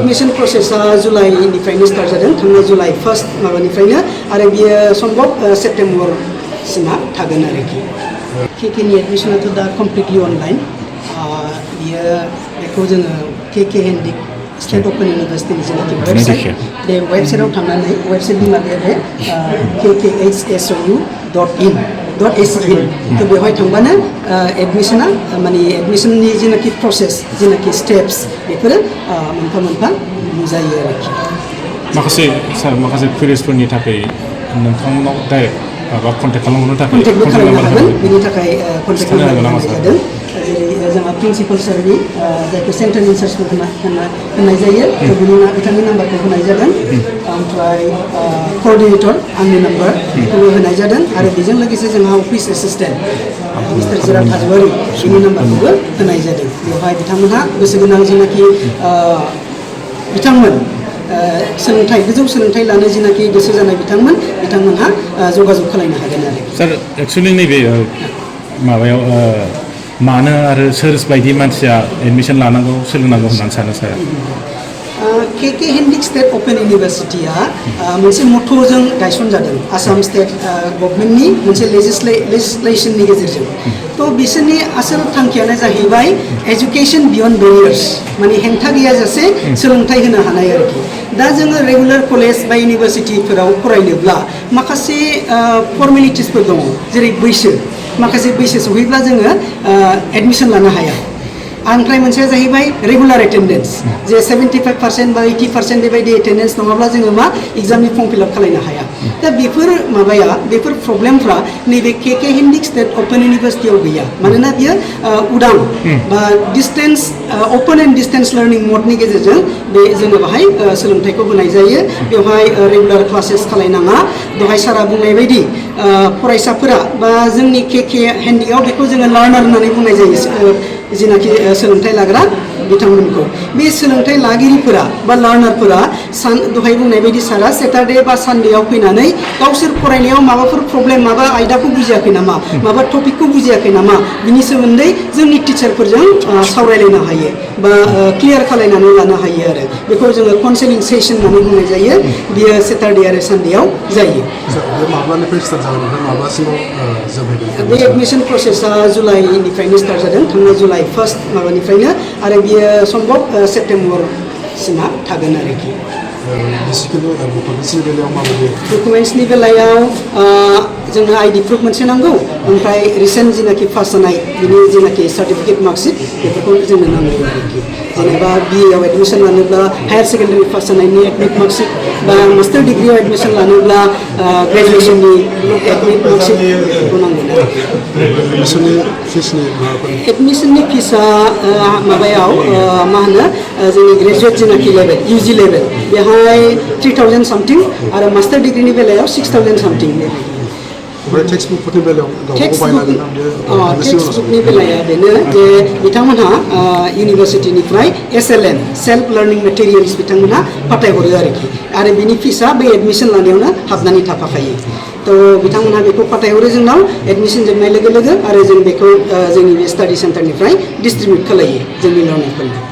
admission प्रसेसा जुलाइनिफ्रायनो start जादों थांनाय जुलाइ फार्स्ट माबानिफ्रायनो आरो बियो सम्भब सेप्टेम्बरसिमा थागोन आरोखि केकेनि एडमिसनाथ' दा कमप्लिटलि अनलाइन बियो बेखौ जोङो केके हेन्डिक स्टेट अपेन इउनिभार्सिटिनि जेनाखि वेबसाइट बे वेबसाइटआव थांनानै वेबसाइटनि माबाया बे kkHSOU.in तो बेवहाय थांबानो एडमिशना माने एडमिशननि जेनाखि प्रसेस जेनाखि स्टेप्स बेफोरो मोनफा मोनफा नुजायो आरोखि माखासे क्वेरिसफोरनि थाखाय नोंथांनाव डाइरेक्ट माबा कन्टेक्ट खालामनो थाखाय कन्टेक्टबो खालामनो हागोन बिनि थाखाय कन्टेक्ट खालामनो जादों जेरै जोंहा प्रिन्सिपाल सारनि जायखौ सेन्ट्रेल इनचार्जबो होनाय जायो बिथांनि नाम्बारखौ होनाय जादों ओमफ्राय कअर्डिनेटर आंनि नाम्बार बेखौबो होनाय जादों आरो बेजों लोगोसे जोंहा अफिस एसिस्टेन्ट मिस्टार जिराद हाजवारि बिनि नाम्बारखौबो होनाय जादों बेवहाय बिथांमोनहा गोसो गोनां जेनाखि बिथांमोन सोलोंथाइ गोजौ सोलोंथाइ लानो जेनाखि गोसो जानाय बिथांमोनहा जगाजग खालामनो हागोन आरो सार एक्चुअली नैबे माबायाव मानो आरो सोर बायदि मानसिया एडमिशन लानांगौ सोलोंनांगौ होननानै सानो सार केके हेन्डिक स्टेट अपेन इउनिभार्सिटिया मोनसे मट'जों गायसनजादों आसाम स्टेट गभर्नमेन्टनि मोनसे लेजिस्लेशननि गेजेरजों तो बिसोरनि आसल थांखियानो जाहैबाय एजुकेशन बियन्ड बेरियार्स माने हेंथा गैयाजासे सोलोंथाइ होनो हानाय आरोखि दा जोङो रेगुलार कलेज बा इउनिभार्सिटिफोराव फरायनोब्ला माखासे फर्मेलिटिसफोर दङ जेरै माखासे बैसो सहैब्ला जोङो एडमिशन लानो हाया ओमफ्राय मोनसेया जाहैबाय रेगुलार एटेन्डेन्स जे 75% बा 80% बेबायदि एटेन्डेन्स नङाब्ला जोङो मा एग्जामनि फर्म फिलआप खालामनो हाया दा बेफोर प्रब्लेमफ्रा नैबे केके हेन्डिक स्टेट अपेन इउनिभार्सिटियाव गैया मानोना बियो उदां बा distance open and distance learning मडनि गेजेरजों बे जोङो बाहाय सोलोंथाइखौ होनाय जायो बेवहाय रेगुलार क्लासेस खालायनाङा दहाय सारा बुंनाय बायदि फरायसाफोरा बा जोंनि केके हेन्डिकआव बेखौ जोङो लार्नार होननानै बुंनाय जायो जेनाखि सोलोंथाइ लाग्रा बिथांमोनखौ बे सोलोंथाइ लागिरिफोरा बा लार्नारफोरा दहाय बुंनाय बायदि सारा सेटारडे बा सानडेआव फैनानै गावसोर फरायनायाव माबाफोर प्रब्लेम माबा आयदाखौ बुजियाखै नामा माबा टपिकखौ बुजियाखै नामा बिनि सोमोन्दै जोंनि टिचारफोरजों सावरायलायनो हायो बा क्लियार खालायनानै लानो हायो आरो बेखौ जोङो काउन्सेलिं सेसन होननानै बुंनाय जायो बियो सेटारडे आरो सानडेआव जायो बे एडमिशन प्रसेसा जुलाइनिफ्रायनो स्टार्ट जादों थांनाय जुलाइ फार्स्ट माबानिफ्रायनो आरो बियो सम्भब सेप्टेम्बरसिमा थागोन आरोखि डकुमेन्ट्सनि बेलायाव जोंनो आइडि प्रुफ मोनसे नांगौ ओमफ्राय रिसेन्ट जेनाखि पास जानाय बिनि जेनाखि सार्टिफिकेट मार्कशिट बेफोरखौ जोंनो नांगौ आरोखि जेनेबा बिएआव एडमिशन लानोब्ला हायार सेकेन्डारि पास जानायनि एडमिट मार्कशिट बा मास्टार डिग्रियाव एडमिशन लानोब्ला ग्रेजुवेसननि एडमिट मार्कशिट बेखौ नांगोन एडमिशननि फिसा माबायाव मा होनो जोंनि ग्रेजुवेट जेनाखि लेभेल इउजि लेभेल बेहाय 3000 सामथिं आरो मास्टार डिग्रिनि बेलायाव 6000 सामथिं टेक्सटबुकनि बेलाया बेनो जे बिथांमोनहा इउनिभार्सिटिनिफ्राय SLM सेल्फ लार्निं मेटेरियल्स बिथांमोनहा फाथायहरो आरोखि आरो बिनि फिसा बे एडमिशन लानायावनो हाबनानै थाफाखायो तो बिथांमोनहा बेखौ फाथायहरो जोंनाव एडमिशन जोबनाय लोगो लोगो आरो जों बेखौ जोंनि बे स्टाडि सेन्टारनिफ्राय डिस्ट्रिबिउट खालायो जोंनि लार्नारफोरनो